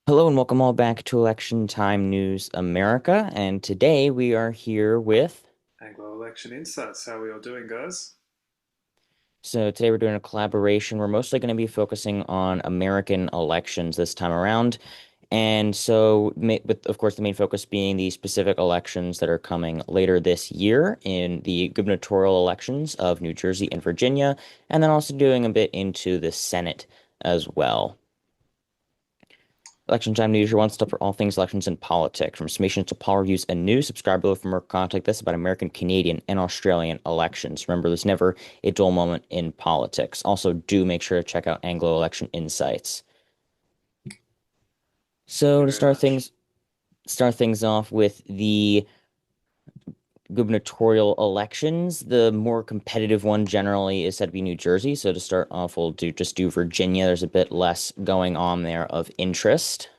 Hello and welcome all back to Election Time News America. And today we are here with. Anglo Election Insights. How are we all doing, guys? So today we're doing a collaboration. We're mostly going to be focusing on American elections this time around. And so, with of course the main focus being the specific elections that are coming later this year in the gubernatorial elections of New Jersey and Virginia, and then also doing a bit into the Senate as well. Election Time News, your one stop for all things elections and politics. From summations to poll reviews and news, subscribe below for more content like this about American, Canadian, and Australian elections. Remember, there's never a dull moment in politics. Also, do make sure to check out Anglo Election Insights. Thank So you to very much. start things off with the gubernatorial elections, the more competitive one generally is said to be New Jersey. So to start off, we'll do Virginia. There's a bit less going on there of interest.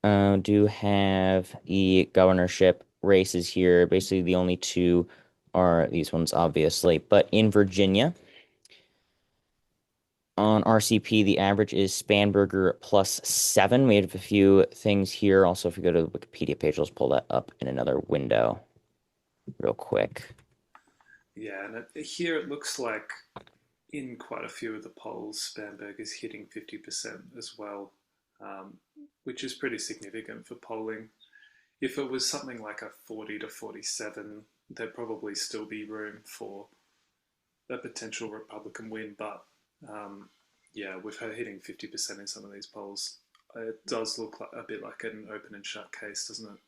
Do have the governorship races here. Basically, the only two are these ones, obviously. But in Virginia, on RCP, the average is Spanberger +7. We have a few things here. Also, if we go to the Wikipedia page, let's pull that up in another window real quick. Yeah, and here it looks like in quite a few of the polls, Spanberg is hitting 50% as well, um, which is pretty significant for polling. If it was something like a 40 to 47, there'd probably still be room for a potential Republican win. But yeah, with her hitting 50% in some of these polls, it does look like a bit like an open and shut case, doesn't it?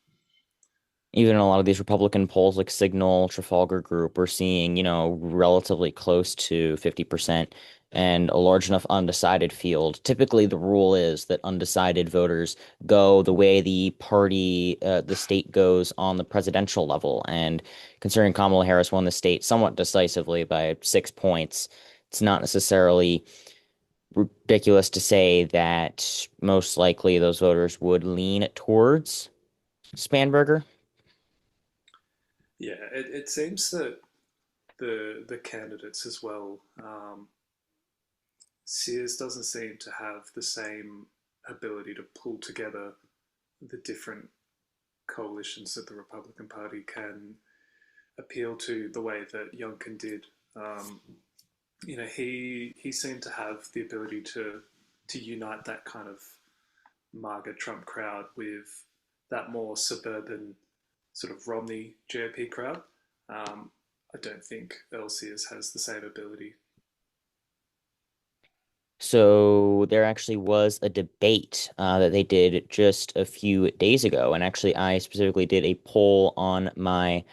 Even in a lot of these Republican polls like Signal, Trafalgar Group, we're seeing, relatively close to 50% and a large enough undecided field. Typically, the rule is that undecided voters go the way the state goes on the presidential level. And considering Kamala Harris won the state somewhat decisively by 6 points, it's not necessarily ridiculous to say that most likely those voters would lean towards Spanberger. Yeah, it seems that the candidates as well. Sears doesn't seem to have the same ability to pull together the different coalitions that the Republican Party can appeal to the way that Youngkin did. Um, he seemed to have the ability to unite that kind of MAGA Trump crowd with that more suburban sort of Romney GOP crowd. I don't think Earl Sears has the same ability. So there actually was a debate that they did just a few days ago, and actually I specifically did a poll on my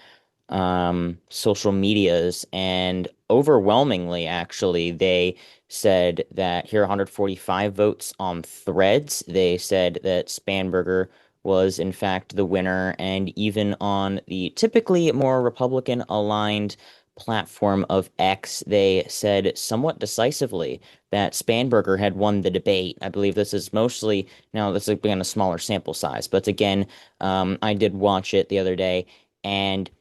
social medias, and overwhelmingly, actually, they said that here are 145 votes on Threads. They said that Spanberger was in fact the winner, and even on the typically more Republican aligned platform of X, they said somewhat decisively that Spanberger had won the debate. I believe this is mostly now this is again a smaller sample size, but again, I did watch it the other day, and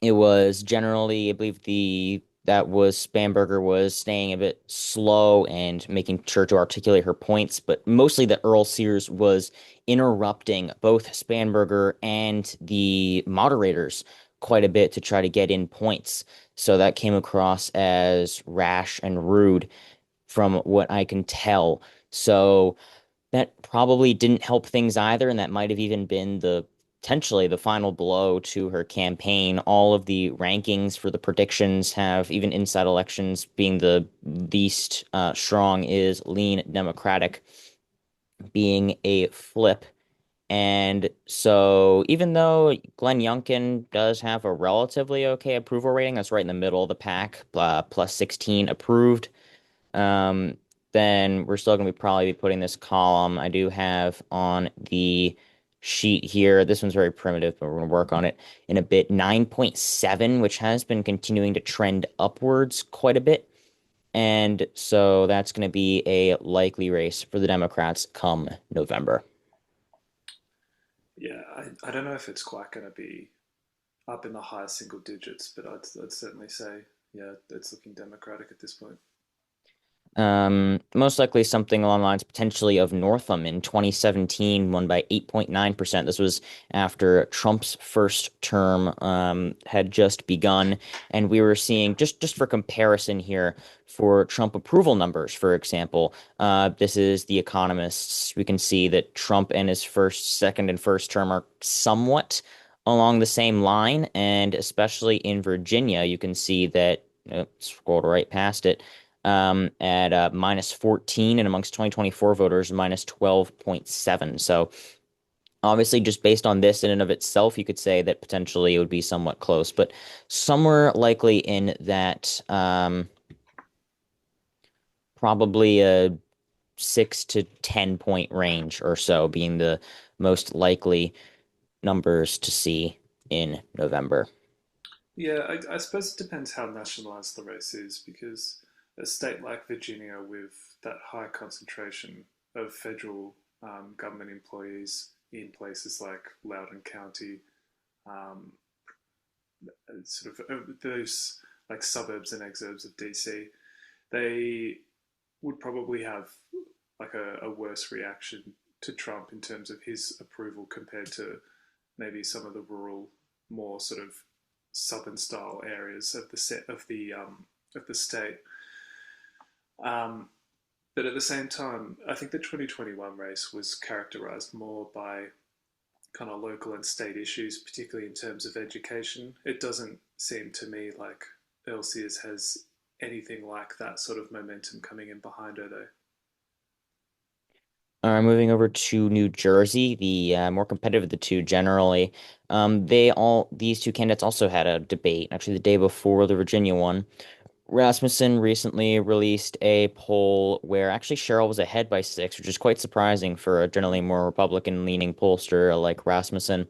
it was generally, I believe the that was Spamberger was staying a bit slow and making sure to articulate her points, but mostly that Earl Sears was interrupting both Spanberger and the moderators quite a bit to try to get in points. So that came across as rash and rude from what I can tell. So that probably didn't help things either, and that might have even been the potentially the final blow to her campaign. All of the rankings for the predictions have, even inside elections, being the least strong is lean Democratic, being a flip. And so, even though Glenn Youngkin does have a relatively okay approval rating, that's right in the middle of the pack, plus 16 approved, um, then we're still going to be probably be putting this column. I do have on the sheet here. This one's very primitive, but we're going to work on it in a bit. 9.7, which has been continuing to trend upwards quite a bit. And so that's going to be a likely race for the Democrats come November. Yeah, I don't know if it's quite going to be up in the high single digits, but I'd certainly say, yeah, it's looking democratic at this point. Most likely something along the lines potentially of Northam in 2017, won by 8.9%. This was after Trump's first term had just begun, and we were seeing just for comparison here for Trump approval numbers, for example. This is The Economist's. We can see that Trump and his first, second, and first term are somewhat along the same line, and especially in Virginia, you can see that. Scrolled right past it at minus 14, and amongst 2024 voters, minus 12.7. So obviously, just based on this in and of itself, you could say that potentially it would be somewhat close, but somewhere likely in that probably a 6 to 10 point range or so being the most likely numbers to see in November. Yeah, I suppose it depends how nationalised the race is, because a state like Virginia, with that high concentration of federal government employees in places like Loudoun County, um, sort of those like suburbs and exurbs of DC, they would probably have like a worse reaction to Trump in terms of his approval compared to maybe some of the rural, more sort of southern style areas of the set of the state. Um, but at the same time, I think the 2021 race was characterized more by kind of local and state issues, particularly in terms of education. It doesn't seem to me like Elsias has anything like that sort of momentum coming in behind her, though. Moving over to New Jersey, the more competitive of the two generally. These two candidates also had a debate, actually the day before the Virginia one. Rasmussen recently released a poll where actually Cheryl was ahead by 6, which is quite surprising for a generally more Republican-leaning pollster like Rasmussen.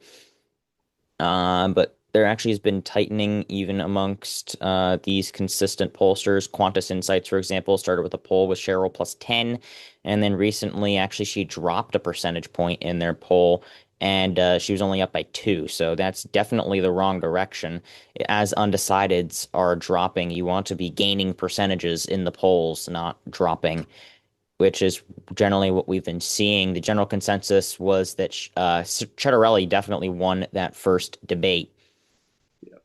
But there actually has been tightening even amongst these consistent pollsters. Qantas Insights, for example, started with a poll with Cheryl plus 10, and then recently, actually, she dropped a percentage point in their poll, and she was only up by 2. So that's definitely the wrong direction. As undecideds are dropping, you want to be gaining percentages in the polls, not dropping, which is generally what we've been seeing. The general consensus was that Cettarelli definitely won that first debate. Yeah,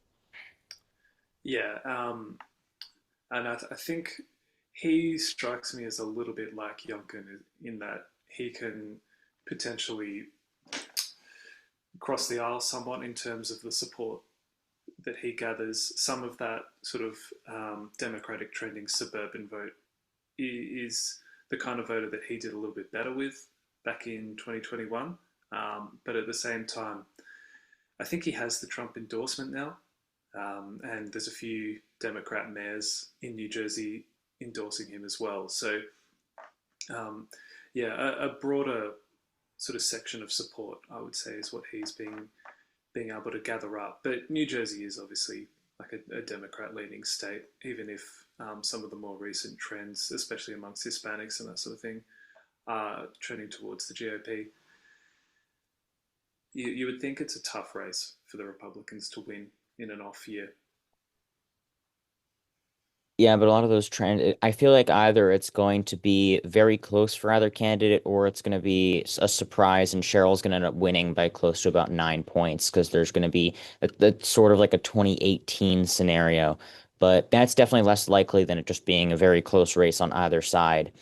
yeah, and I think he strikes me as a little bit like Youngkin in that he can potentially cross the aisle somewhat in terms of the support that he gathers. Some of that sort of Democratic trending suburban vote is the kind of voter that he did a little bit better with back in 2021. But at the same time, I think he has the Trump endorsement now. And there's a few Democrat mayors in New Jersey endorsing him as well. So, um, yeah, a broader sort of section of support, I would say, is what he's being able to gather up. But New Jersey is obviously like a Democrat-leaning state, even if some of the more recent trends, especially amongst Hispanics and that sort of thing, are trending towards the GOP. You would think it's a tough race for the Republicans to win in an off year. Yeah, but a lot of those trends, I feel like either it's going to be very close for either candidate or it's going to be a surprise and Cheryl's going to end up winning by close to about 9 points because there's going to be that's sort of like a 2018 scenario. But that's definitely less likely than it just being a very close race on either side.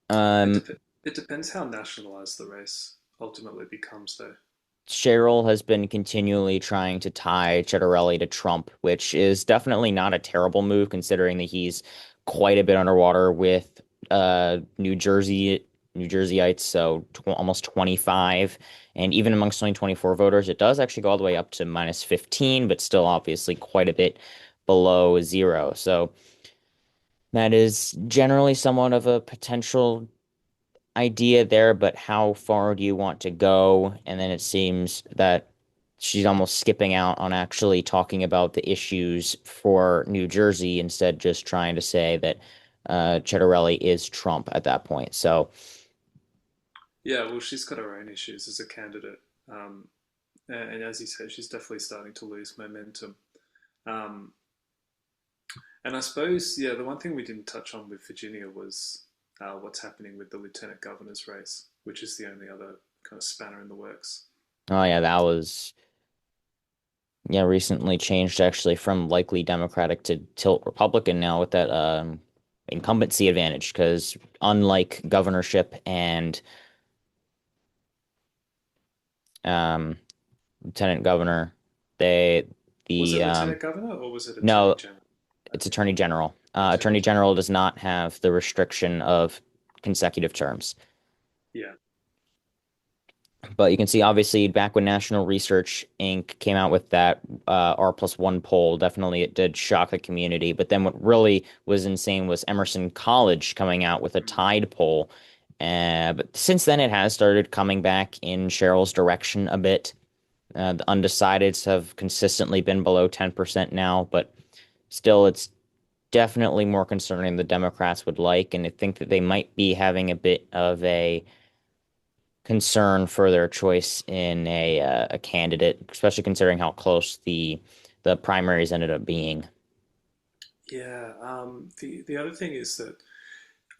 It, Um, dep- it depends how nationalized the race ultimately becomes, though. Cheryl has been continually trying to tie Cettarelli to Trump, which is definitely not a terrible move considering that he's quite a bit underwater with New Jerseyites, so tw almost 25. And even amongst 2024 voters, it does actually go all the way up to minus 15, but still obviously quite a bit below zero. So that is generally somewhat of a potential idea there, but how far do you want to go? And then it seems that she's almost skipping out on actually talking about the issues for New Jersey, instead just trying to say that Cettarelli is Trump at that point. So Yeah, well, she's got her own issues as a candidate. Um, and as you said, she's definitely starting to lose momentum. Um, And I suppose, yeah, the one thing we didn't touch on with Virginia was what's happening with the lieutenant governor's race, which is the only other kind of spanner in the works. Oh yeah, that was yeah recently changed actually from likely Democratic to tilt Republican now with that incumbency advantage because unlike governorship and um, lieutenant governor, they Was it the lieutenant governor or was it attorney no, general? I it's think attorney general. attorney Attorney general. general does not have the restriction of consecutive terms. Yeah. But you can see, obviously, back when National Research Inc. came out with that R+1 poll, definitely it did shock the community. But then what really was insane was Emerson College coming out with a Mm. tied poll. But since then, it has started coming back in Cheryl's direction a bit. The undecideds have consistently been below 10% now, but still, it's definitely more concerning the Democrats would like. And I think that they might be having a bit of a concern for their choice in a candidate, especially considering how close the primaries ended up being. Yeah. The other thing is that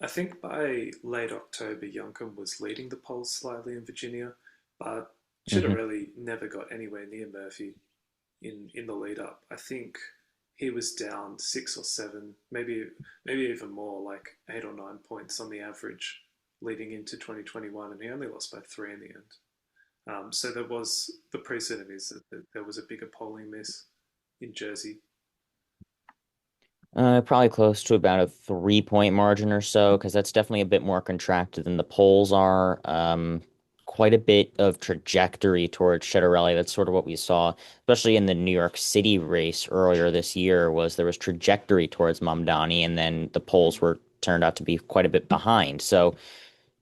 I think by late October, Youngkin was leading the polls slightly in Virginia, but Hmm. Chitterelli never got anywhere near Murphy in the lead up. I think he was down 6 or 7, maybe even more, like 8 or 9 points on the average leading into 2021, and he only lost by 3 in the end. So there was the precedent is that there was a bigger polling miss in Jersey. Probably close to about a 3 point margin or so, because that's definitely a bit more contracted than the polls are. Quite a bit of trajectory towards Chitterelli. That's sort of what we saw, especially in the New York City race earlier this year, was there was trajectory towards Mamdani, and then the polls Mm. were turned out to be quite a bit behind. So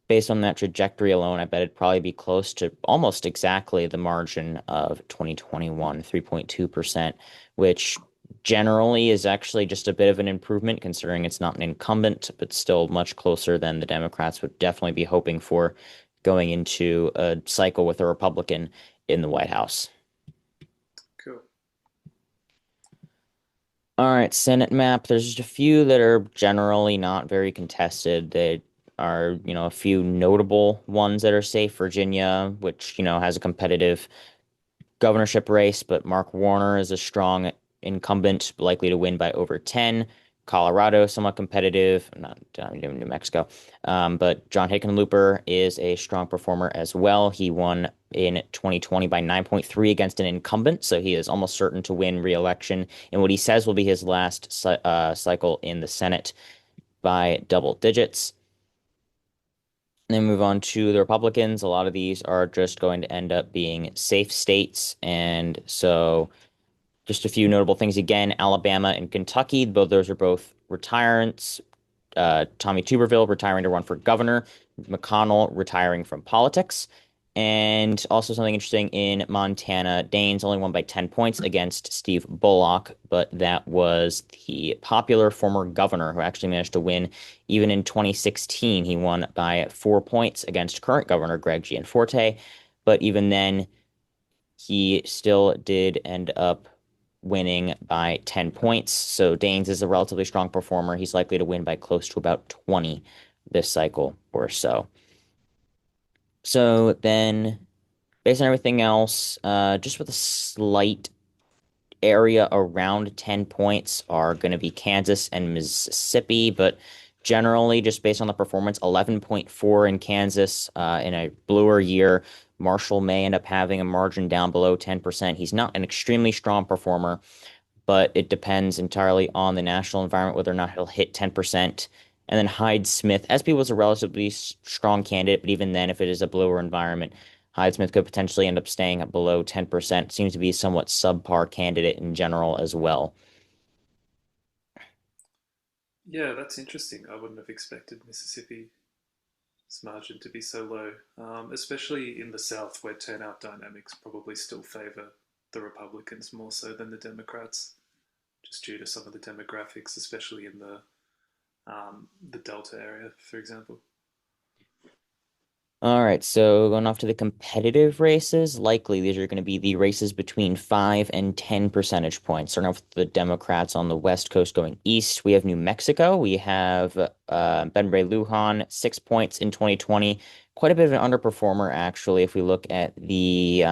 based on that trajectory alone, I bet it'd probably be close to almost exactly the margin of 2021, 3.2%, which generally is actually just a bit of an improvement considering it's not an incumbent, but still much closer than the Democrats would definitely be hoping for going into a cycle with a Republican in the White House. Cool. All right, Senate map. There's just a few that are generally not very contested. They are, a few notable ones that are safe. Virginia, which, has a competitive governorship race, but Mark Warner is a strong incumbent, likely to win by over 10. Colorado, somewhat competitive, not New Mexico. But John Hickenlooper is a strong performer as well. He won in 2020 by 9.3 against an incumbent, so he is almost certain to win re-election in what he says will be his last cycle in the Senate by double digits. And then move on to the Republicans. A lot of these are just going to end up being safe states, and so just a few notable things again, Alabama and Kentucky, both those are both retirements. Tommy Tuberville retiring to run for governor, McConnell retiring from politics. And also something interesting in Montana, Daines only won by 10 points against Steve Bullock, but that was the popular former governor who actually managed to win. Even in 2016, he won by 4 points against current governor Greg Gianforte. But even then, he still did end up winning by 10 points. So Daines is a relatively strong performer. He's likely to win by close to about 20 this cycle or so. So then, based on everything else, just with a slight area around 10 points are going to be Kansas and Mississippi, but generally, just based on the performance, 11.4 in Kansas in a bluer year. Marshall may end up having a margin down below 10%. He's not an extremely strong performer, but it depends entirely on the national environment whether or not he'll hit 10%. And then Hyde Smith, SP was a relatively strong candidate, but even then, if it is a bluer environment, Hyde Smith could potentially end up staying at below 10%. Seems to be a somewhat subpar candidate in general as well. Yeah, that's interesting. I wouldn't have expected Mississippi's margin to be so low, especially in the South, where turnout dynamics probably still favor the Republicans more so than the Democrats, just due to some of the demographics, especially in the Delta area, for example. All right, so going off to the competitive races, likely these are going to be the races between 5 and 10 percentage points. Starting off with the Democrats on the West Coast going east, we have New Mexico. We have Ben Ray Lujan, 6 points in 2020. Quite a bit of an underperformer, actually, if we look at the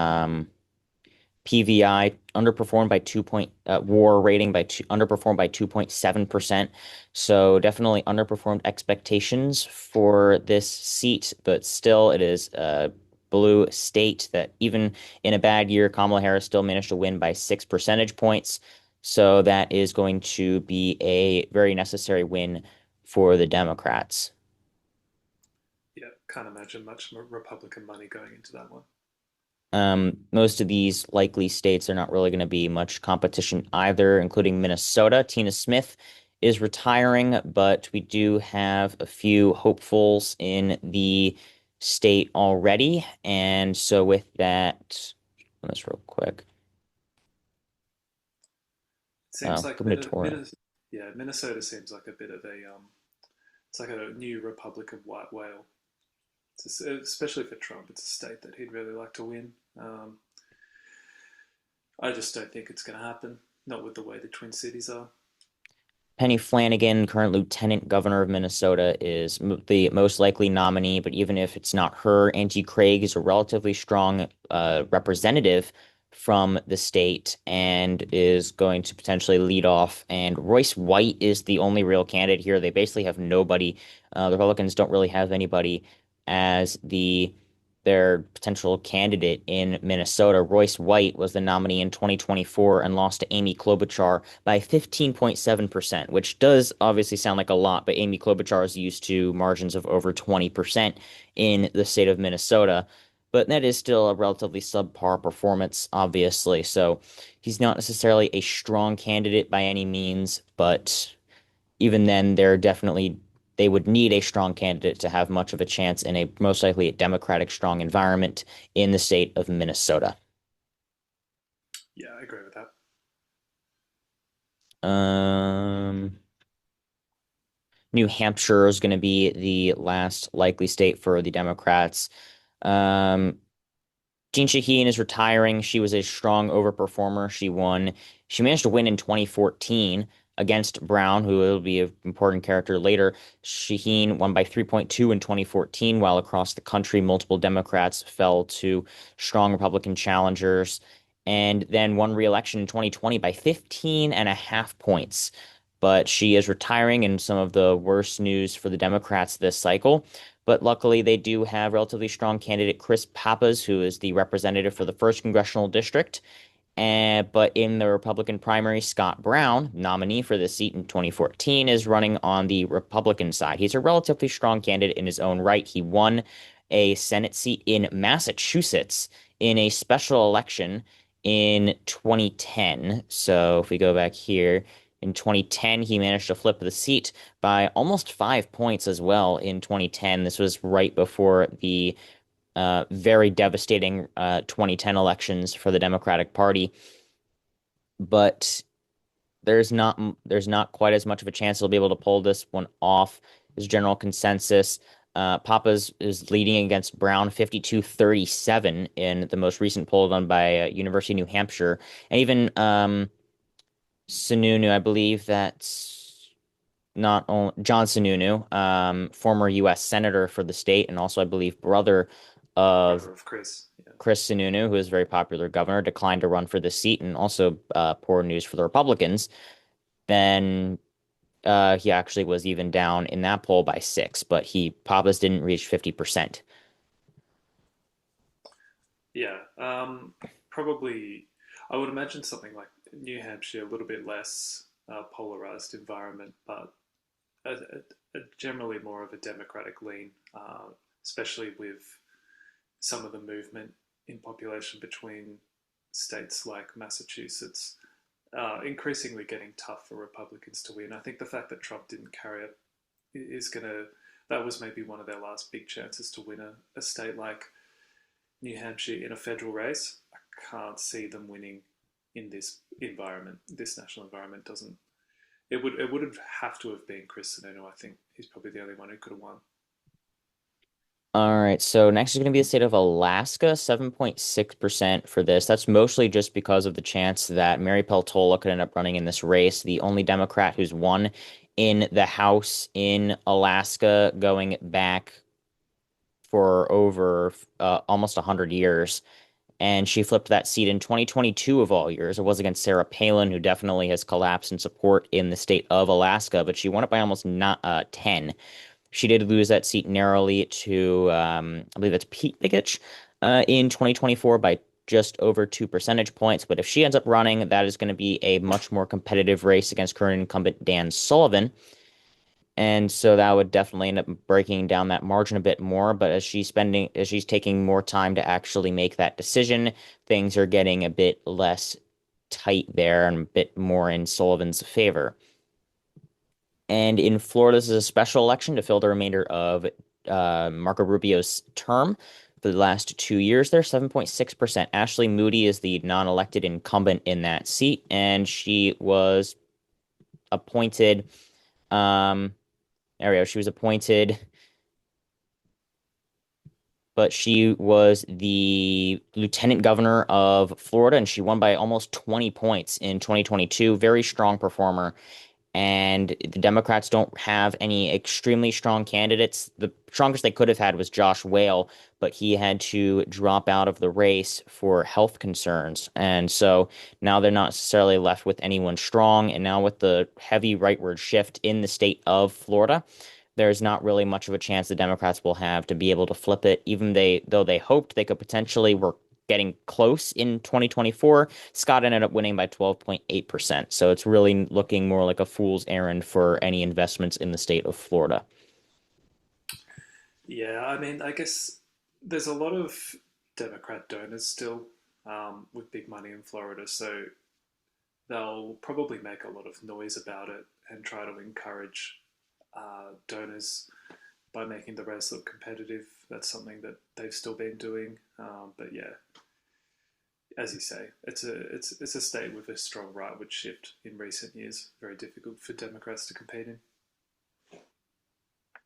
PVI underperformed by 2.7%. So definitely underperformed expectations for this seat, but still it is a blue state that even in a bad year, Kamala Harris still managed to win by 6 percentage points. So that is going to be a very necessary win for the Democrats. Yeah, can't imagine much Republican money going into that one. Most of these likely states are not really going to be much competition either, including Minnesota. Tina Smith is retiring, but we do have a few hopefuls in the state already. And so with that, run this real quick. It seems like Gubernatorial. Yeah, Minnesota seems like a bit of a it's like a new Republican white whale. Especially for Trump, it's a state that he'd really like to win. I just don't think it's going to happen. Not with the way the Twin Cities are. Penny Flanagan, current Lieutenant Governor of Minnesota, is the most likely nominee. But even if it's not her, Angie Craig is a relatively strong representative from the state and is going to potentially lead off. And Royce White is the only real candidate here. They basically have nobody. The Republicans don't really have anybody as their potential candidate in Minnesota. Royce White was the nominee in 2024 and lost to Amy Klobuchar by 15.7%, which does obviously sound like a lot, but Amy Klobuchar is used to margins of over 20% in the state of Minnesota. But that is still a relatively subpar performance, obviously. So he's not necessarily a strong candidate by any means, but even then, they would need a strong candidate to have much of a chance in a most likely a Democratic strong environment in the state of Minnesota. Yeah, I agree with that. Um, New Hampshire is going to be the last likely state for the Democrats. Um, Jean Shaheen is retiring. She was a strong overperformer. She managed to win in 2014 against Brown, who will be an important character later. Shaheen won by 3.2 in 2014, while across the country, multiple Democrats fell to strong Republican challengers, and then won re-election in 2020 by 15 and a half points. But she is retiring in some of the worst news for the Democrats this cycle. But luckily, they do have relatively strong candidate Chris Pappas, who is the representative for the first congressional district. But in the Republican primary, Scott Brown, nominee for the seat in 2014, is running on the Republican side. He's a relatively strong candidate in his own right. He won a Senate seat in Massachusetts in a special election in 2010. So if we go back here, in 2010, he managed to flip the seat by almost 5 points as well in 2010. This was right before the very devastating 2010 elections for the Democratic Party. But there's not quite as much of a chance he'll be able to pull this one off. His general consensus. Papa's is leading against Brown 52-37 in the most recent poll done by University of New Hampshire. And even Sununu, I believe that's not only John Sununu, former U.S. Senator for the state, and also I believe brother of Brother of Chris. Yeah. Chris Sununu, who is a very popular governor, declined to run for the seat, and also poor news for the Republicans. Then he actually was even down in that poll by 6, but Pappas didn't reach 50%. Yeah. Probably, I would imagine something like New Hampshire, a little bit less polarized environment, but generally more of a democratic lean, especially with some of the movement in population between states like Massachusetts, increasingly getting tough for Republicans to win. I think the fact that Trump didn't carry it is going to, that was maybe one of their last big chances to win a state like New Hampshire in a federal race. I can't see them winning in this environment. This national environment doesn't. It would have to have been Chris Sununu. I think he's probably the only one who could have won. All right, so next is going to be the state of Alaska, 7.6% for this. That's mostly just because of the chance that Mary Peltola could end up running in this race, the only Democrat who's won in the House in Alaska going back for over almost 100 years. And she flipped that seat in 2022 of all years. It was against Sarah Palin, who definitely has collapsed in support in the state of Alaska, but she won it by almost not 10. She did lose that seat narrowly to, I believe that's Pete Buttigieg, in 2024 by just over 2 percentage points. But if she ends up running, that is going to be a much more competitive race against current incumbent Dan Sullivan. And so that would definitely end up breaking down that margin a bit more. But as she's taking more time to actually make that decision, things are getting a bit less tight there and a bit more in Sullivan's favor. And in Florida, this is a special election to fill the remainder of Marco Rubio's term for the last 2 years. There, 7.6%. Ashley Moody is the non-elected incumbent in that seat, and she was appointed. Um, there we go. She was appointed, but she was the lieutenant governor of Florida, and she won by almost 20 points in 2022. Very strong performer. And the Democrats don't have any extremely strong candidates. The strongest they could have had was Josh Whale, but he had to drop out of the race for health concerns. And so now they're not necessarily left with anyone strong. And now with the heavy rightward shift in the state of Florida, there's not really much of a chance the Democrats will have to be able to flip it, even though they hoped they could potentially work getting close in 2024. Scott ended up winning by 12.8%. So it's really looking more like a fool's errand for any investments in the state of Florida. Yeah, I mean, I guess there's a lot of Democrat donors still with big money in Florida, so they'll probably make a lot of noise about it and try to encourage donors by making the race look competitive. That's something that they've still been doing. But yeah, as you say, it's a state with a strong rightward shift in recent years. Very difficult for Democrats to compete in.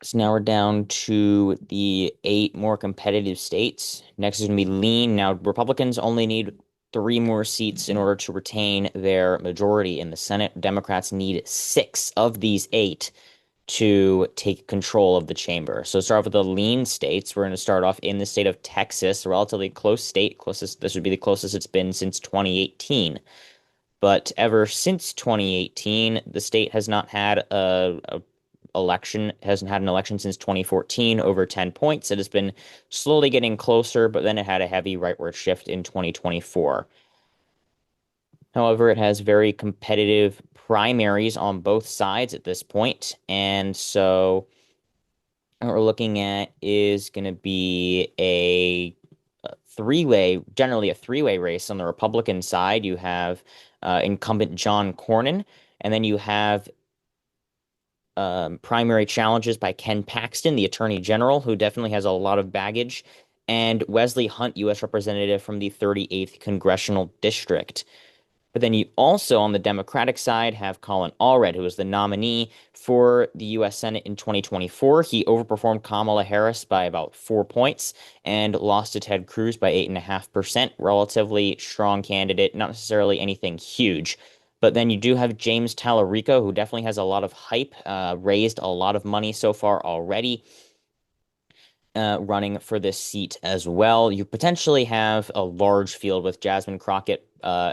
So now we're down to the eight more competitive states. Next is going to be lean. Now, Republicans only need three more seats in order to retain their majority in the Senate. Democrats need six of these eight to take control of the chamber. So start off with the lean states. We're going to start off in the state of Texas, a relatively close state. Closest, this would be the closest it's been since 2018. But ever since 2018, the state has not had a election, hasn't had an election since 2014, over 10 points. It has been slowly getting closer, but then it had a heavy rightward shift in 2024. However, it has very competitive primaries on both sides at this point, and so what we're looking at is going to be a three-way, generally a three-way race. On the Republican side, you have incumbent John Cornyn, and then you have primary challenges by Ken Paxton, the Attorney General, who definitely has a lot of baggage, and Wesley Hunt, U.S. Representative from the 38th Congressional District. But then you also, on the Democratic side, have Colin Allred, who was the nominee for the U.S. Senate in 2024. He overperformed Kamala Harris by about 4 points and lost to Ted Cruz by 8.5%. Relatively strong candidate, not necessarily anything huge. But then you do have James Tallarico, who definitely has a lot of hype, raised a lot of money so far already running for this seat as well. You potentially have a large field with Jasmine Crockett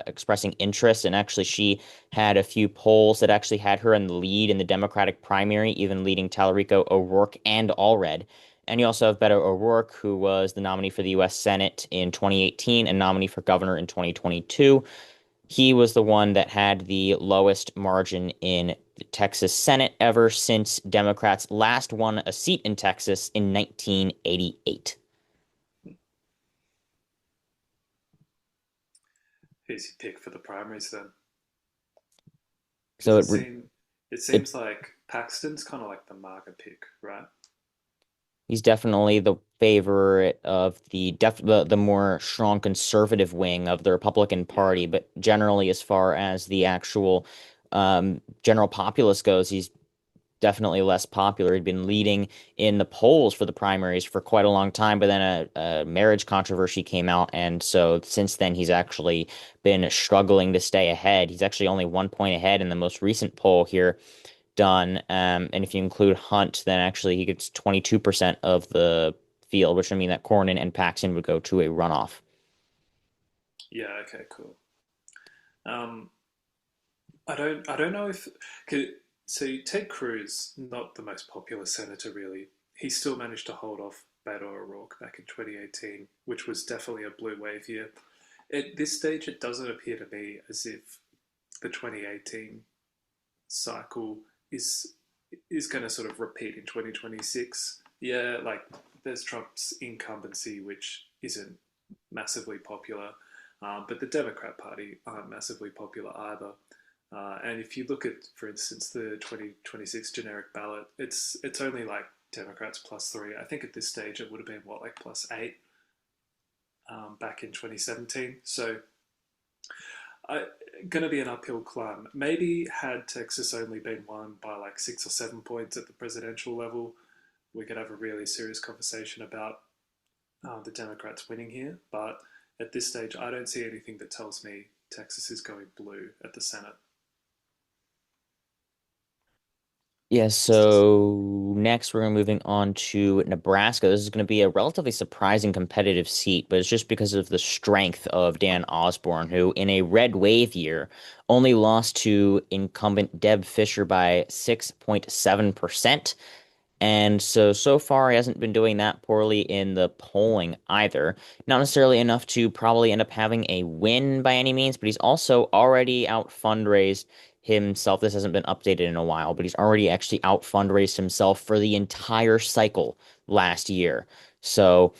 expressing interest, and actually she had a few polls that actually had her in the lead in the Democratic primary, even leading Tallarico, O'Rourke, and Allred. And you also have Beto O'Rourke, who was the nominee for the U.S. Senate in 2018 and nominee for governor in 2022. He was the one that had the lowest margin in the Texas Senate ever since Democrats last won a seat in Texas in 1988. Who's your pick for the primaries then? Because So it it it seems like Paxton's kind of like the market pick, right? he's definitely the favorite of the more strong conservative wing of the Republican Yeah. Party, but generally as far as the actual general populace goes, he's definitely less popular. He'd been leading in the polls for the primaries for quite a long time, but then a marriage controversy came out, and so since then he's actually been struggling to stay ahead. He's actually only 1 point ahead in the most recent poll here done. And if you include Hunt, then actually he gets 22% of the field, which would mean that Cornyn and Paxton would go to a runoff. Yeah. Okay. Cool. Um, I don't know if so. Ted Cruz, not the most popular senator, really. He still managed to hold off Beto O'Rourke back in 2018, which was definitely a blue wave year. At this stage, it doesn't appear to me as if the 2018 cycle is is going to sort of repeat in 2026. Yeah, like there's Trump's incumbency, which isn't massively popular, but the Democrat Party aren't massively popular either. And if you look at, for instance, the 2026 generic ballot, it's only like Democrats +3. I think at this stage it would have been what, like +8 back in 2017. So going to be an uphill climb. Maybe had Texas only been won by like 6 or 7 points at the presidential level, we could have a really serious conversation about the Democrats winning here. But at this stage, I don't see anything that tells me Texas is going blue at the Senate. Yeah, so next we're moving on to Nebraska. This is going to be a relatively surprising competitive seat, but it's just because of the strength of Dan Osborne, who in a red wave year only lost to incumbent Deb Fisher by 6.7%. And so far, he hasn't been doing that poorly in the polling either. Not necessarily enough to probably end up having a win by any means, but he's also already out fundraised himself. This hasn't been updated in a while, but he's already actually out fundraised himself for the entire cycle last year. So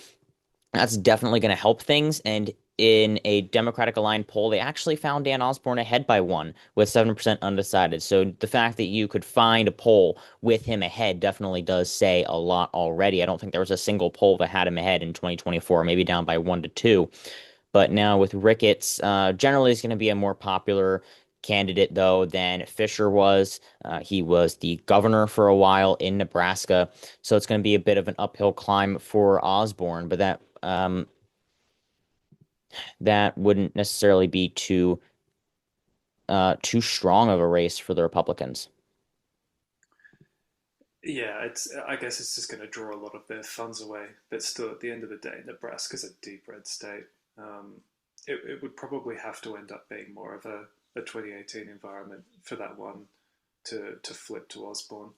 that's definitely going to help things. And in a Democratic aligned poll, they actually found Dan Osborne ahead by one with 7% undecided. So the fact that you could find a poll with him ahead definitely does say a lot already. I don't think there was a single poll that had him ahead in 2024, maybe down by 1 to 2. But now with Ricketts, generally is going to be a more popular candidate, though, than Fisher was. He was the governor for a while in Nebraska. So it's going to be a bit of an uphill climb for Osborne, but that wouldn't necessarily be too strong of a race for the Republicans. Yeah, it's. I guess it's just going to draw a lot of their funds away. But still, at the end of the day, Nebraska's a deep red state. Um, it would probably have to end up being more of a 2018 environment for that one to flip to Osborne.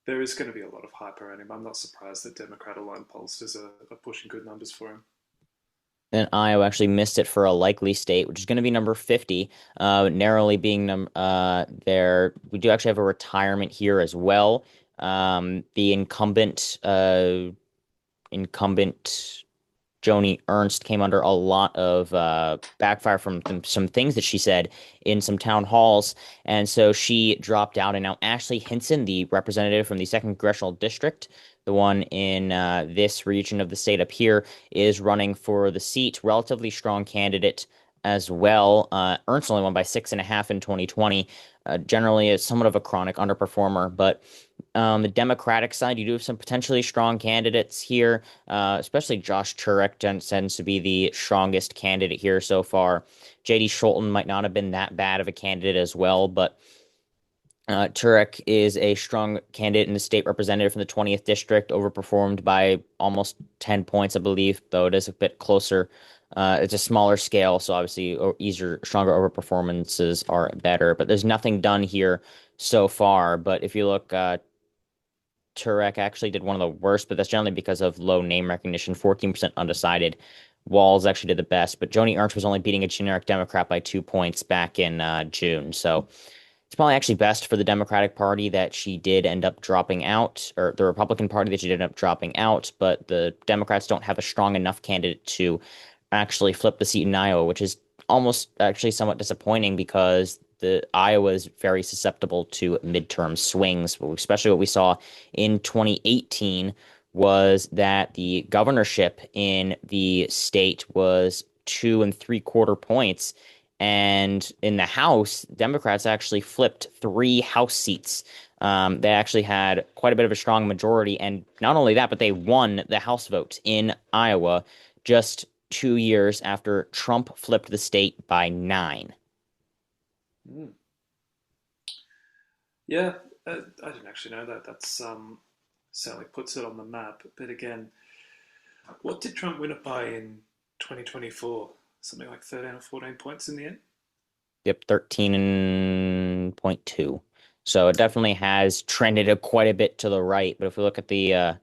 There is going to be a lot of hype around him. I'm not surprised that Democrat aligned pollsters are pushing good numbers for him. And Iowa actually missed it for a likely state, which is going to be number 50, narrowly being there. We do actually have a retirement here as well. The incumbent Joni Ernst came under a lot of backfire from some things that she said in some town halls, and so she dropped out. And now Ashley Hinson, the representative from the second congressional district, the one in this region of the state up here, is running for the seat. Relatively strong candidate as well. Ernst only won by 6.5 in 2020. Generally, is somewhat of a chronic underperformer, but on the Democratic side, you do have some potentially strong candidates here, especially Josh Turek tends to be the strongest candidate here so far. J.D. Scholten might not have been that bad of a candidate as well, but Turek is a strong candidate in the state representative from the 20th district, overperformed by almost 10 points, I believe, though it is a bit closer. It's a smaller scale, so obviously easier, stronger overperformances are better, but there's nothing done here so far. But if you look, Turek actually did one of the worst, but that's generally because of low name recognition, 14% undecided. Walls actually did the best, but Joni Ernst was only beating a generic Democrat by 2 points back in June. So it's probably actually best for the Democratic Party that she did end up dropping out, or the Republican Party that she did end up dropping out, but the Democrats don't have a strong enough candidate to actually flip the seat in Iowa, which is almost actually somewhat disappointing because the Iowa is very susceptible to midterm swings, especially what we saw in 2018 was that the governorship in the state was 2.75 points. And in the House, Democrats actually flipped 3 House seats They actually had quite a bit of a strong majority, and not only that, but they won the House vote in Iowa just 2 years after Trump flipped the state by 9. Mm. Yeah, I didn't actually know that. That's certainly puts it on the map. But again, what did Trump win it by in 2024? Something like 13 or 14 points in the end? Yep, 13.2. So it definitely has trended quite a bit to the right. But if we look at the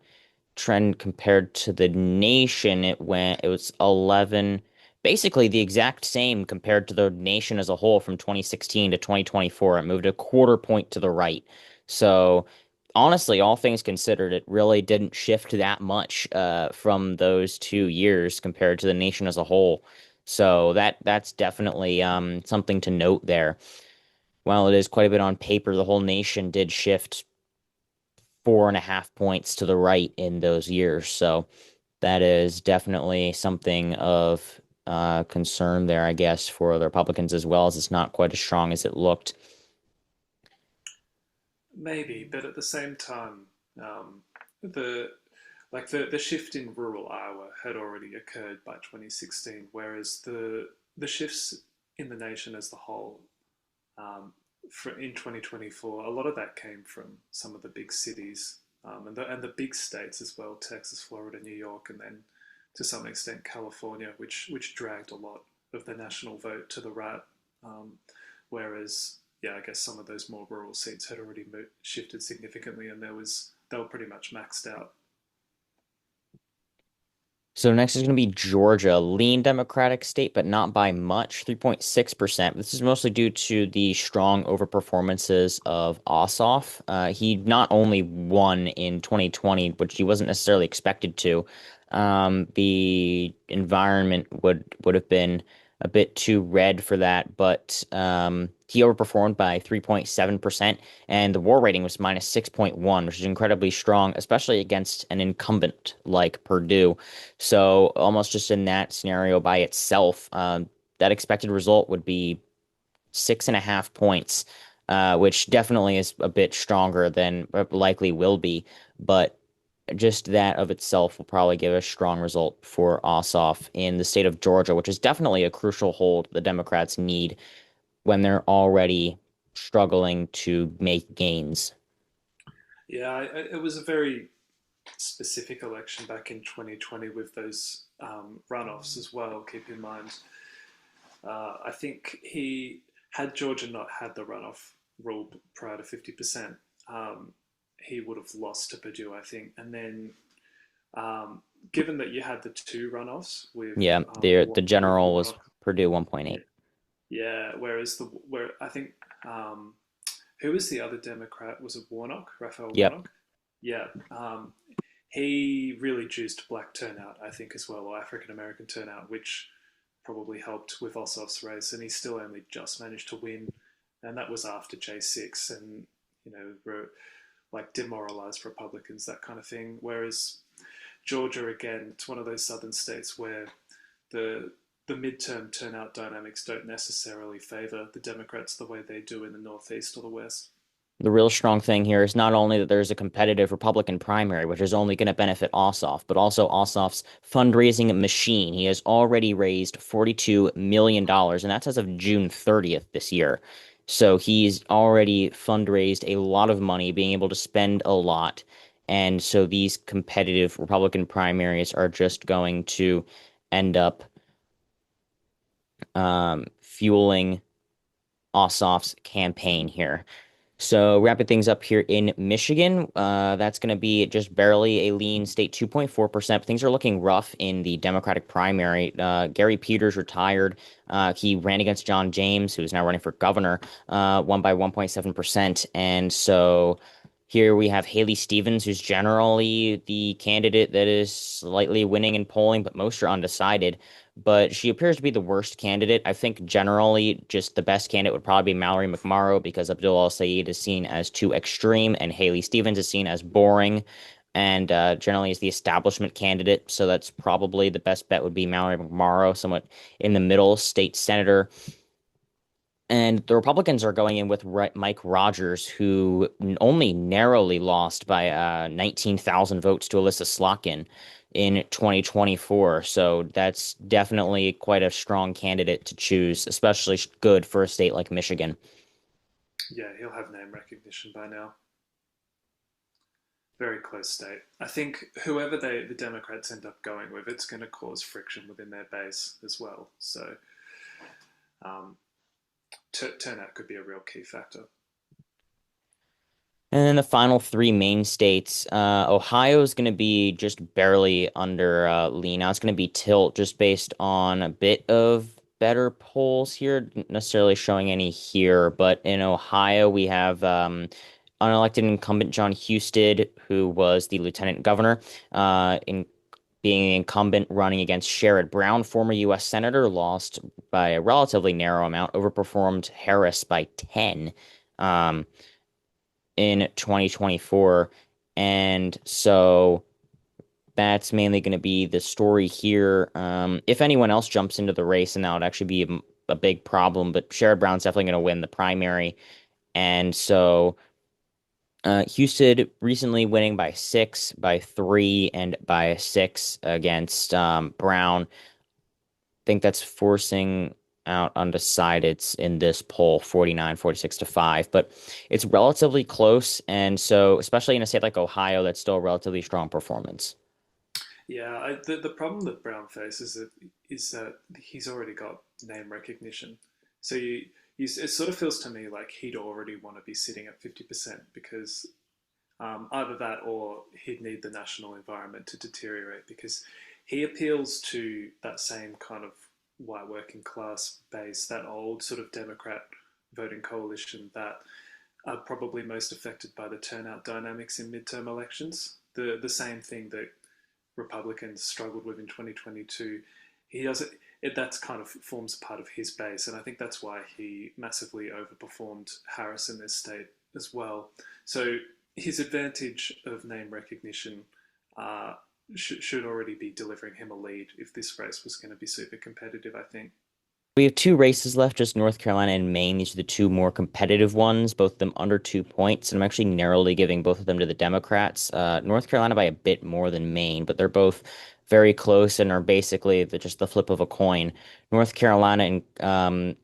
trend compared to the nation, it was 11, basically the exact same compared to the nation as a whole from 2016 to 2024. It moved a quarter point to the right. So honestly, all things considered, it really didn't shift that much from those 2 years compared to the nation as a whole. So that's definitely something to note there. While it is quite a bit on paper, the whole nation did shift 4.5 points to the right in those years. So that is definitely something of concern there, I guess, for the Republicans as well, as it's not quite as strong as it looked. Maybe, but at the same time, the the shift in rural Iowa had already occurred by 2016, whereas the shifts in the nation as the whole in 2024, a lot of that came from some of the big cities and the big states as well, Texas, Florida, New York, and then to some extent California, which dragged a lot of the national vote to the right. Um, whereas, yeah, I guess some of those more rural seats had already shifted significantly, and they were pretty much maxed out. So next is going to be Georgia, lean Democratic state, but not by much, 3.6%. This is mostly due to the strong overperformances of Ossoff. He not only won in 2020, which he wasn't necessarily expected to. The environment would have been a bit too red for that, but he overperformed by 3.7%, and the war rating was minus 6.1, which is incredibly strong, especially against an incumbent like Purdue. So almost just in that scenario by itself, that expected result would be 6.5 points, which definitely is a bit stronger than likely will be. But just that of itself will probably give a strong result for Ossoff in the state of Georgia, which is definitely a crucial hold the Democrats need when they're already struggling to make gains. Yeah, it was a very specific election back in 2020 with those runoffs as well. Keep in mind, I think he had Georgia not had the runoff rule prior to 50%, he would have lost to Purdue, I think. And then, given that you had the two runoffs Yeah, the with general was Warnock, Purdue yeah, 1.8. yeah. Whereas where I think who was the other Democrat? Was it Warnock, Raphael Yep. Warnock? Yeah, he really juiced black turnout, I think, as well, or African American turnout, which probably helped with Ossoff's race. And he still only just managed to win, and that was after J6 and wrote like demoralized Republicans, that kind of thing. Whereas Georgia, again, it's one of those southern states where the the midterm turnout dynamics don't necessarily favor the Democrats the way they do in the Northeast or the West. The real strong thing here is not only that there's a competitive Republican primary, which is only going to benefit Ossoff, but also Ossoff's fundraising machine. He has already raised $42 million, and that's as of June 30th this year. So he's already fundraised a lot of money, being able to spend a lot. And so these competitive Republican primaries are just going to end up fueling Ossoff's campaign here. So wrapping things up here in Michigan, that's going to be just barely a lean state, 2.4%. Things are looking rough in the Democratic primary. Gary Peters retired. He ran against John James, who's now running for governor, won by 1.7%. And so here we have Haley Stevens, who's generally the candidate that is slightly winning in polling, but most are undecided. But she appears to be the worst candidate. I think generally just the best candidate would probably be Mallory McMorrow because Abdul El-Sayed is seen as too extreme and Haley Stevens is seen as boring and generally is the establishment candidate. So that's probably the best bet would be Mallory McMorrow, somewhat in the middle, state senator. And the Republicans are going in with Mike Rogers, who only narrowly lost by 19,000 votes to Alyssa Slotkin in 2024. So that's definitely quite a strong candidate to choose, especially good for a state like Michigan. Yeah, he'll have name recognition by now. Very close state. I think whoever the Democrats end up going with, it's going to cause friction within their base as well. So um, turnout could be a real key factor. And then the final three main states, Ohio is going to be just barely under Lee. Now it's going to be tilt just based on a bit of better polls here, not necessarily showing any here, but in Ohio we have unelected incumbent John Husted, who was the lieutenant governor, in being the incumbent running against Sherrod Brown, former U.S. senator, lost by a relatively narrow amount, overperformed Harris by 10. Um, in 2024. And so that's mainly going to be the story here. If anyone else jumps into the race, and that would actually be a big problem, but Sherrod Brown's definitely going to win the primary. And so Houston recently winning by 6, by 3, and by 6 against Brown. Think that's forcing out undecideds in this poll 49-46 to 5, but it's relatively close, and so especially in a state like Ohio, that's still a relatively strong performance. Yeah, the problem that Brown faces is that he's already got name recognition. So it sort of feels to me like he'd already want to be sitting at 50% because either that or he'd need the national environment to deteriorate because he appeals to that same kind of white working class base, that old sort of Democrat voting coalition that are probably most affected by the turnout dynamics in midterm elections. The same thing that Republicans struggled with in 2022. He does it. That's kind of forms part of his base, and I think that's why he massively overperformed Harris in this state as well. So his advantage of name recognition uh, should already be delivering him a lead if this race was going to be super competitive, I think. We have two races left, just North Carolina and Maine. These are the two more competitive ones, both of them under 2 points. And I'm actually narrowly giving both of them to the Democrats. North Carolina by a bit more than Maine, but they're both very close and are basically just the flip of a coin. North Carolina and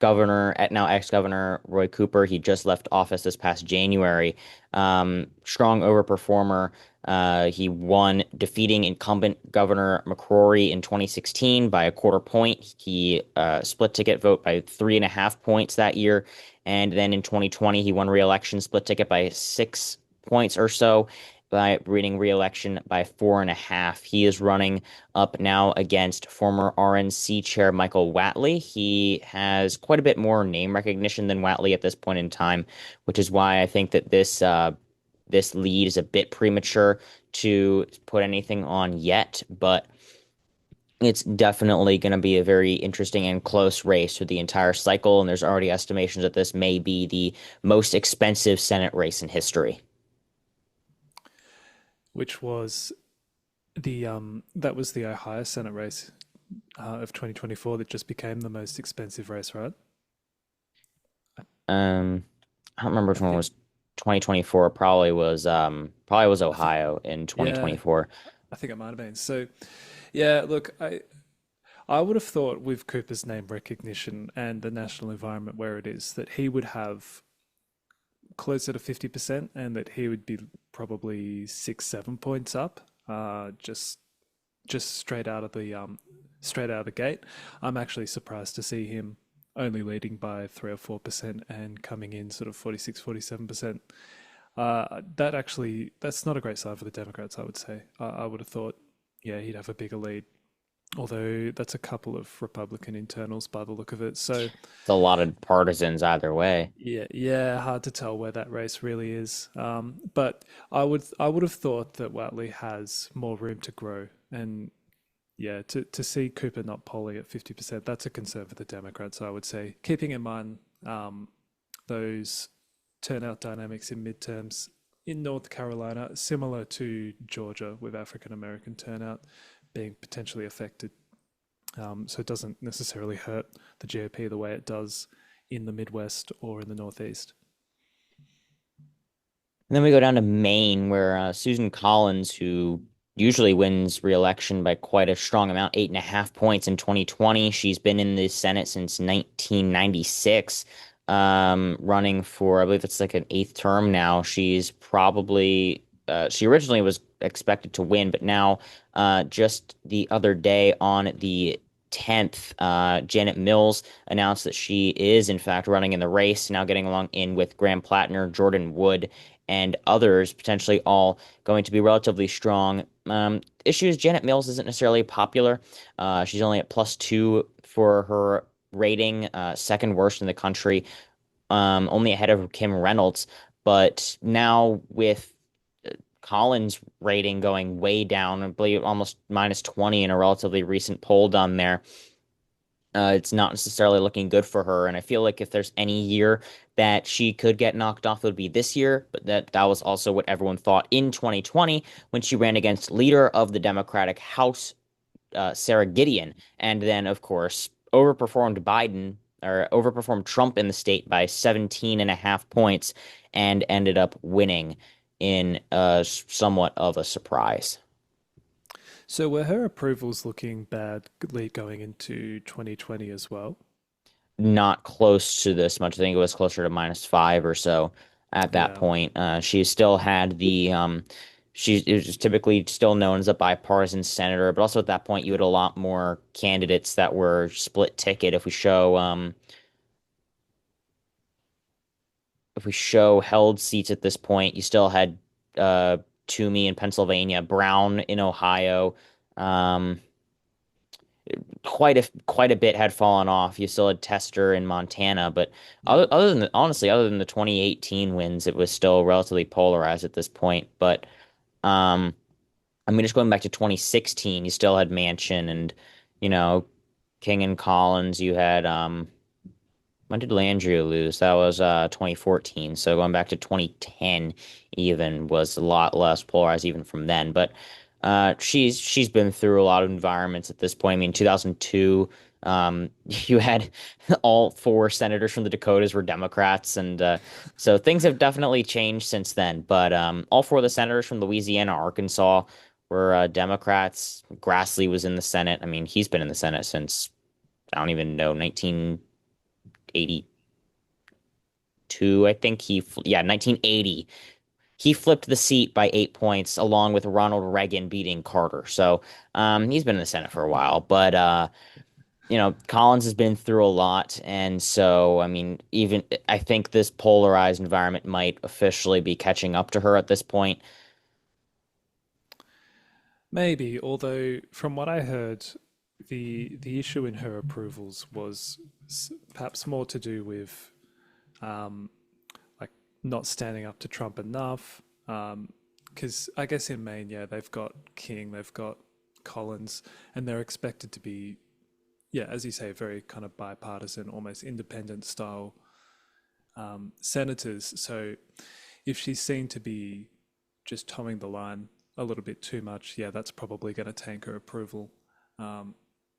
governor, at now ex-governor Roy Cooper. He just left office this past January. Strong overperformer. He won, defeating incumbent Governor McCrory in 2016 by a quarter point. He split ticket vote by 3.5 points that year. And then in 2020, he won re-election, split ticket by 6 points or so, by winning re-election by 4.5. He is running up now against former RNC chair Michael Whatley. He has quite a bit more name recognition than Whatley at this point in time, which is why I think that this lead is a bit premature to put anything on yet, but it's definitely going to be a very interesting and close race for the entire cycle. And there's already estimations that this may be the most expensive Senate race in history. which was the that was the Ohio Senate race of 2024 that just became the most expensive race, right? I don't remember I which one think was 2024. Probably was I think Ohio in yeah, 2024. I think it might have been. So yeah, look, I would have thought with Cooper's name recognition and the national environment where it is that he would have closer to 50% and that he would be probably 6, 7 points up, just straight out of the gate. I'm actually surprised to see him only leading by 3 or 4% and coming in sort of 46, 47%. That's not a great sign for the Democrats, I would say. I would have thought, yeah, he'd have a bigger lead, although that's a couple of Republican internals by the look of it. So It's a lot of partisans either way. yeah, yeah, hard to tell where that race really is. But I would have thought that Watley has more room to grow, and yeah, to see Cooper not polling at 50%, that's a concern for the Democrats, I would say. Keeping in mind those turnout dynamics in midterms in North Carolina, similar to Georgia with African American turnout being potentially affected. So it doesn't necessarily hurt the GOP the way it does in the Midwest or in the Northeast. And then we go down to Maine, where Susan Collins, who usually wins re-election by quite a strong amount, 8.5 points in 2020. She's been in the Senate since 1996, running for, I believe it's like an eighth term now. She originally was expected to win, but now, just the other day on the 10th, Janet Mills announced that she is, in fact, running in the race, now getting along in with Graham Plattner, Jordan Wood, and others, potentially all going to be relatively strong. Issue is Janet Mills isn't necessarily popular. She's only at +2 for her rating, second worst in the country, only ahead of Kim Reynolds. But now with Collins' rating going way down, I believe almost -20 in a relatively recent poll done there, it's not necessarily looking good for her. And I feel like if there's any year that she could get knocked off, it would be this year. But that was also what everyone thought in 2020 when she ran against leader of the Democratic House, Sarah Gideon, and then, of course, overperformed Trump in the state by 17.5 points and ended up winning in somewhat of a surprise. So were her approvals looking bad going into 2020 as well? Not close to this much. I think it was closer to -5 or so at that Yeah. point. She still had she is typically still known as a bipartisan senator, but also at that point you had a lot more candidates that were split ticket. If we show held seats at this point, you still had uh Toomey in Pennsylvania, Brown in Ohio. Um, quite a bit had fallen off. You still had Tester in Montana, but other than the 2018 wins, it was still relatively polarized at this point. But um, I mean, just going back to 2016, you still had Manchin and you know King and Collins. You had when did Landrieu lose? That was 2014. So going back to 2010 even was a lot less polarized even from then. But she's been through a lot of environments at this point. I mean, 2002, you had all four senators from the Dakotas were Democrats, and so things have definitely changed since then. But all four of the senators from Louisiana, Arkansas were Democrats. Grassley was in the Senate. I mean, he's been in the Senate since I don't even know 1982. I think yeah, 1980. He flipped the seat by 8 points along with Ronald Reagan beating Carter. So he's been in the Senate for a while, but Collins has been through a lot, and so I mean, even I think this polarized environment might officially be catching up to her at this point. Maybe, although from what I heard, the issue in her approvals was perhaps more to do with um, like not standing up to Trump enough. Because I guess in Maine, yeah, they've got King, they've got Collins, and they're expected to be, yeah, as you say, very kind of bipartisan, almost independent style senators. So if she's seen to be just towing the line a little bit too much, yeah, that's probably going to tank her approval. Um,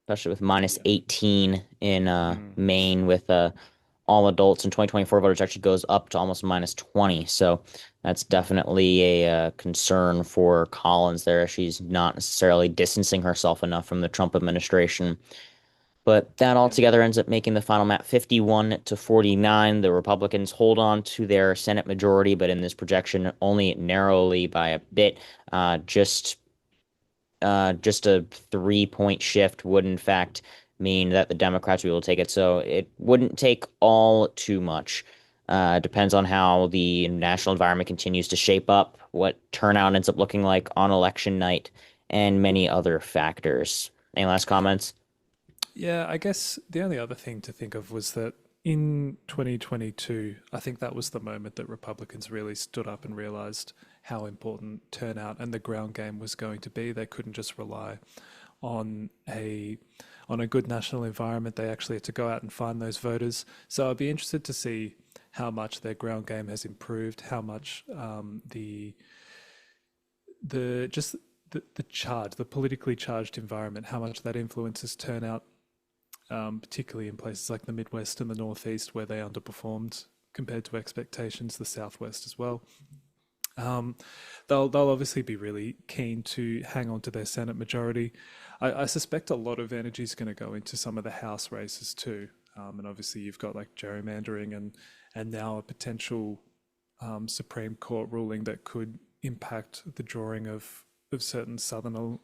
Especially with minus yeah. 18 in Mm. Maine with all adults and 2024 voters actually goes up to almost -20. So that's definitely a concern for Collins there. She's not necessarily distancing herself enough from the Trump administration. But that Yeah. altogether ends up making the final map 51-49. The Republicans hold on to their Senate majority, but in this projection, only narrowly by a bit. Just a 3 point shift would in fact mean that the Democrats will be able to take it. So it wouldn't take all too much. Depends on how the national environment continues to shape up, what turnout ends up looking like on election night, and many other factors. Any last comments? Yeah, I guess the only other thing to think of was that in 2022, I think that was the moment that Republicans really stood up and realized how important turnout and the ground game was going to be. They couldn't just rely on a good national environment. They actually had to go out and find those voters. So I'd be interested to see how much their ground game has improved, how much the just the politically charged environment, how much that influences turnout. particularly in places like the Midwest and the Northeast where they underperformed compared to expectations, the Southwest as well. Um, they'll obviously be really keen to hang on to their Senate majority. I suspect a lot of energy is going to go into some of the House races too. And obviously you've got like gerrymandering and now a potential Supreme Court ruling that could impact the drawing of certain southern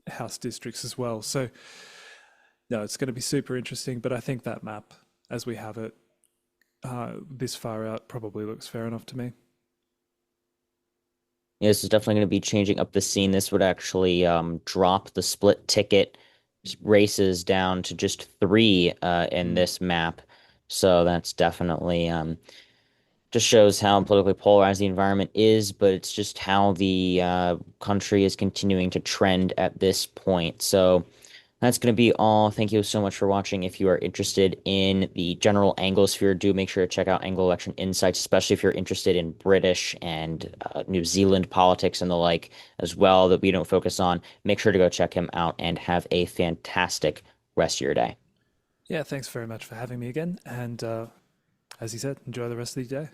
House districts as well. So no, it's going to be super interesting. But I think that map, as we have it this far out, probably looks fair enough to me. Yeah, this is definitely going to be changing up the scene. This would actually drop the split ticket races down to just three in Mm. this map. So that's definitely just shows how politically polarized the environment is, but it's just how the country is continuing to trend at this point. So that's going to be all. Thank you so much for watching. If you are interested in the general Anglosphere, do make sure to check out Anglo Election Insights, especially if you're interested in British and New Zealand politics and the like as well that we don't focus on. Make sure to go check him out and have a fantastic rest of your day. Yeah, thanks very much for having me again. And as you said, enjoy the rest of the day.